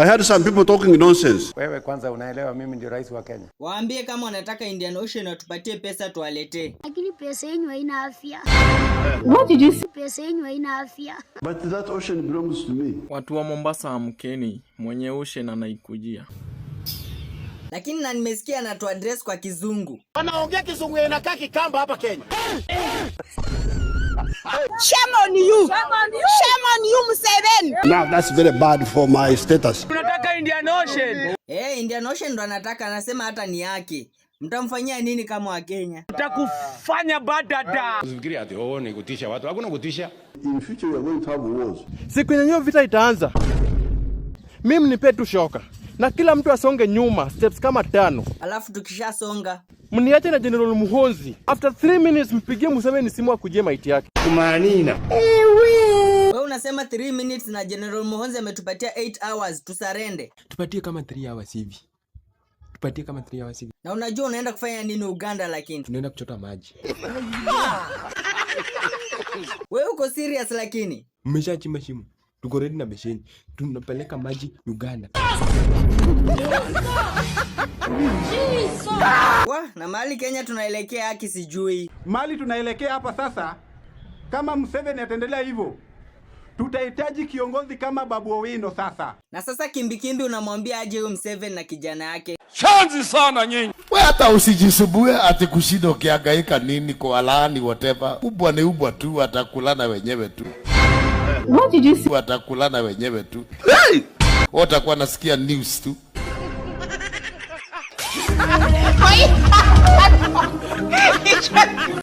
I heard some people talking nonsense. Wewe kwanza unaelewa mimi ndio rais wa Kenya? Waambie kama wanataka Indian Ocean watupatie pesa tuwaletee. Lakini pesa yenu haina afya. What did you say? Pesa yenu haina afya. But that ocean belongs to me. Watu wa Mombasa amkeni, mwenye ocean anaikujia. Lakini na nimesikia anatoa address kwa kizungu. Wanaongea kizungu inakaa kikamba hapa Kenya. Shame on you. Shame on you, Museveni. Now that's very bad for my status. Tunataka Indian Ocean. Indian Ocean ndo anataka, anasema hata ni yake. Mtamfanyia nini kama wa Kenya? Tutakufanya badada. Usifikiri ati ni kutisha watu. Hakuna kutisha. In future we are going to have wars. Siku yenyewe vita itaanza. Mimi nipe tu shoka. Na kila mtu asonge nyuma steps kama 5. Alafu tukishasonga mniache na General Muhonzi. After 3 minutes mpigie Museveni simu akujie maiti yake. Kumanina. Wewe unasema 3 minutes na General Muhonzi ametupatia 8 hours tusarende. Tupatie kama 3 hours hivi. Tupatie kama 3 hours hivi. Na unajua unaenda kufanya nini Uganda lakini? Tunaenda kuchota maji. Wewe uko serious lakini? Mmeshachimba shimo. Tuko ready na besheni. Tunapeleka maji Uganda. Na mali Kenya tunaelekea haki sijui. Mali tunaelekea hapa sasa, kama Museveni ataendelea hivyo, tutahitaji kiongozi kama Babu Owino sasa. Na sasa kimbikimbi unamwambia aje huyo Museveni na kijana yake. Shanzi sana nyinyi. Wewe hata usijisubue ati kushinda ukihangaika nini kwa laani whatever. Ubwa ni ubwa tu, atakulana wenyewe tu. What did you say? Watakulana wenyewe tu. Watakuwa nasikia news tu.